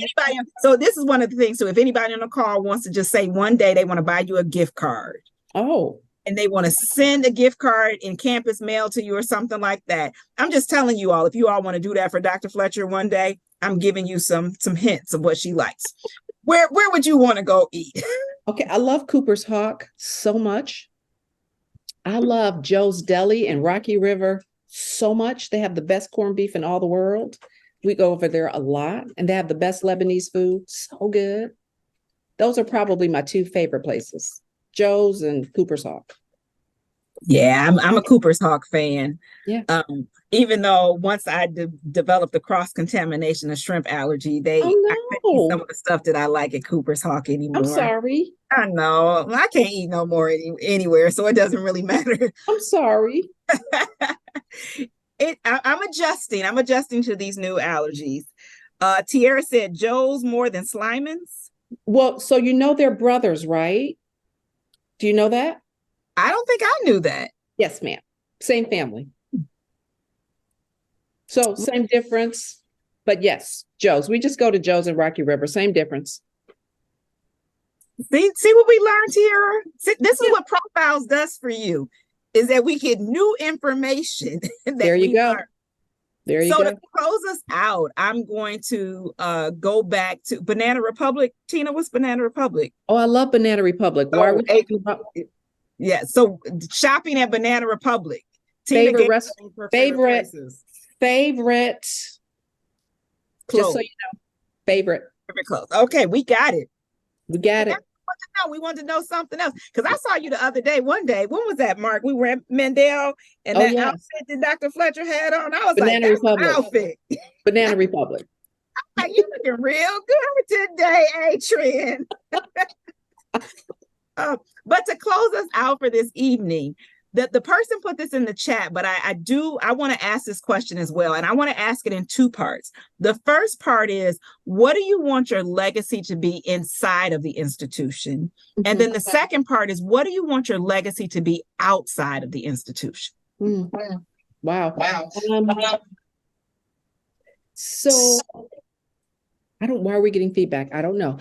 so this is one of the things. So if anybody on the call wants to just say one day they want to buy you a gift card. Oh. And they want to send a gift card in campus mail to you or something like that. I'm just telling you all, if you all want to do that for Dr. Fletcher one day, I'm giving you some hints of what she likes. Where would you want to go eat? Okay, I love Cooper's Hawk so much. I love Joe's Deli in Rocky River so much. They have the best corned beef in all the world. We go over there a lot, and they have the best Lebanese food. So good. Those are probably my two favorite places, Joe's and Cooper's Hawk. Yeah, I'm a Cooper's Hawk fan. Yeah. Even though once I developed the cross-contamination of shrimp allergy, I can't eat some of the stuff that I like at Cooper's Hawk anymore. I'm sorry. I know. I can't eat no more anywhere, so it doesn't really matter. I'm sorry. I'm adjusting. I'm adjusting to these new allergies. Tierra said Joe's more than Slyman's. Well, so you know they're brothers, right? Do you know that? I don't think I knew that. Yes, ma'am. Same family. So same difference, but yes, Joe's. We just go to Joe's in Rocky River. Same difference. See what we learned here? This is what Profiles does for you, is that we get new information that There you we go. learned. There you So go. to close us out, I'm going to go back to Banana Republic. Tina, what's Banana Republic? Oh, I love Banana Republic. Why are we talking about Yeah, so shopping at Banana Republic. Tina favorite favorite clothes. Just so you know, favorite clothes. Okay, we got it. We got it. We wanted to know something else, because I saw you the other day. One day, when was that, Mark? We were at Mendel, and that outfit that Dr. Fletcher had on, I was Banana like, Republic outfit. Banana Republic. Like, you looking real good today, Adrianne. But to close us out for this evening, the person put this in the chat, but I want to ask this question as well. And I want to ask it in two parts. The first part is, what do you want your legacy to be inside of the institution? Mm-hmm. And then the second part is, what do you want your legacy to be outside of the institution? Mm-hmm. Wow. So why are we getting feedback? I don't know.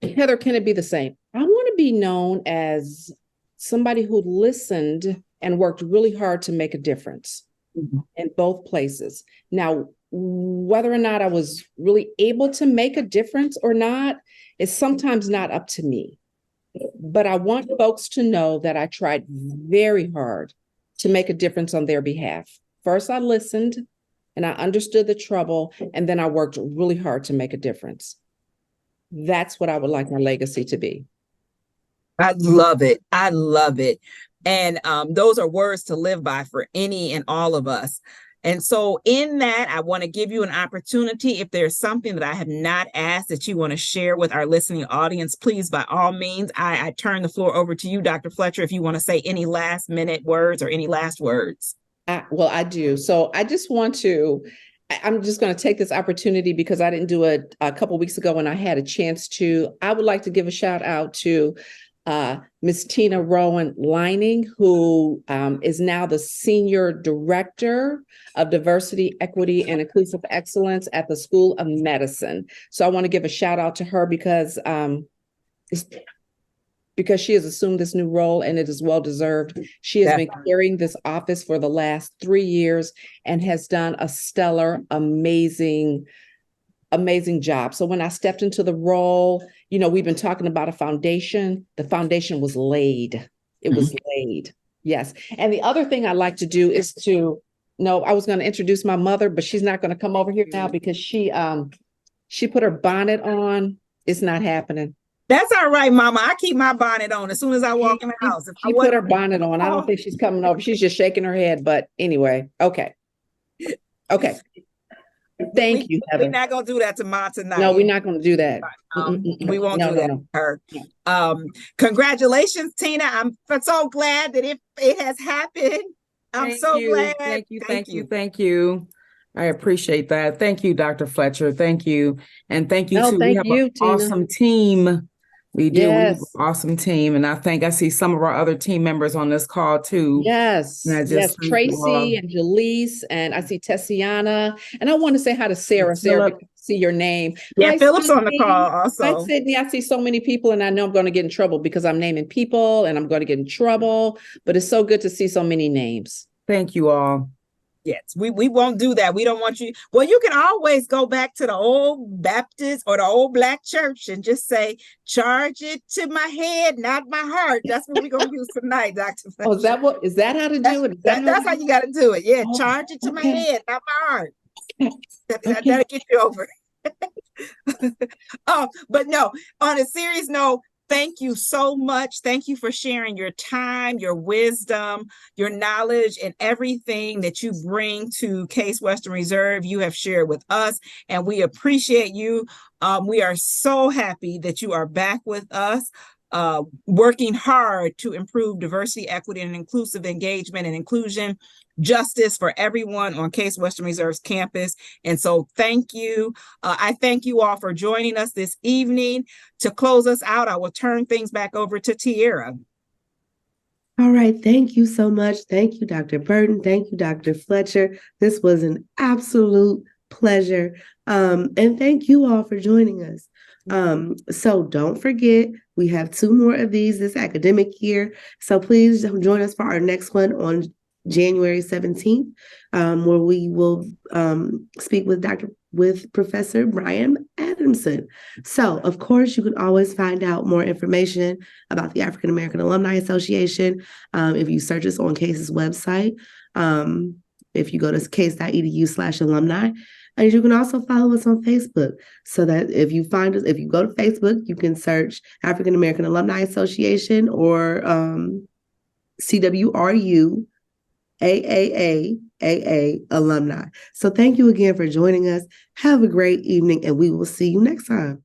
Heather, can it be the same? I want to be known as somebody who listened and worked really hard to make a difference in both places. Now, whether or not I was really able to make a difference or not is sometimes not up to me. But I want folks to know that I tried very hard to make a difference on their behalf. First, I listened and I understood the trouble, and then I worked really hard to make a difference. That's what I would like my legacy to be. I love it. I love it. And those are words to live by for any and all of us. And so in that, I want to give you an opportunity. If there's something that I have not asked that you want to share with our listening audience, please, by all means, I turn the floor over to you, Dr. Fletcher, if you want to say any last minute words or any last words. Well, I do. So I just want to, I'm just going to take this opportunity because I didn't do it a couple of weeks ago when I had a chance to. I would like to give a shout out to Ms. Tina Rowan Lining, who is now the Senior Director of Diversity, Equity, and Inclusive Excellence at the School of Medicine. So I want to give a shout out to her because she has assumed this new role, and it is well-deserved. She has been carrying this office for the last 3 years and has done a stellar, amazing job. So when I stepped into the role, we've been talking about a foundation. The foundation was laid. It was laid. Yes. And the other thing I like to do is I was going to introduce my mother, but she's not going to come over here now because she put her bonnet on. It's not happening. That's all right, Mama. I keep my bonnet on as soon as I walk in the house. She put her bonnet on. I don't think she's coming over. She's just shaking her head. But anyway, okay. Thank you, Heather. We're not going to do that to Ma tonight. No, we're not going to do that. We won't do that to her. Congratulations, Tina. I'm so glad that it has happened. I'm so glad. Thank you. I appreciate that. Thank you, Dr. Fletcher. Thank you. And thank you, too. We have an awesome team. We do. Yes. We have an awesome team. And I see some of our other team members on this call, too. Yes. Tracy and Jaleese. And I see Tessiana. And I want to say hi to Sarah. Sarah, see your name. Yeah, Philip's on the call also. Hi, Sydney. I see so many people, and I know I'm going to get in trouble because I'm naming people and I'm going to get in trouble. But it's so good to see so many names. Thank you all. Yes, we won't do that. We don't want you. Well, you can always go back to the old Baptist or the old Black church and just say, charge it to my head, not my heart. That's what we're going to use tonight, Dr. Fletcher. Oh, is that how to do it? That's how you got to do it. Yeah, charge it to my head, not my heart. That'll get you over it. But no, on a serious note, thank you so much. Thank you for sharing your time, your wisdom, your knowledge, and everything that you bring to Case Western Reserve. You have shared with us, and we appreciate you. We are so happy that you are back with us, working hard to improve diversity, equity, and inclusive engagement and inclusion, justice for everyone on Case Western Reserve's campus. And so thank you. I thank you all for joining us this evening. To close us out, I will turn things back over to Tierra. All right. Thank you so much. Thank you, Dr. Burton. Thank you, Dr. Fletcher. This was an absolute pleasure. And thank you all for joining us. So don't forget, we have 2 more of these this academic year. So please join us for our next one on January 17th, where we will speak with Professor Brian Adamson. So, of course, you can always find out more information about the African American Alumni Association if you search us on CASE's website. If you go to case.edu/alumni. And you can also follow us on Facebook so that if you find us, if you go to Facebook, you can search African American Alumni Association or CWRU AAA Alumni. So thank you again for joining us. Have a great evening, and we will see you next time.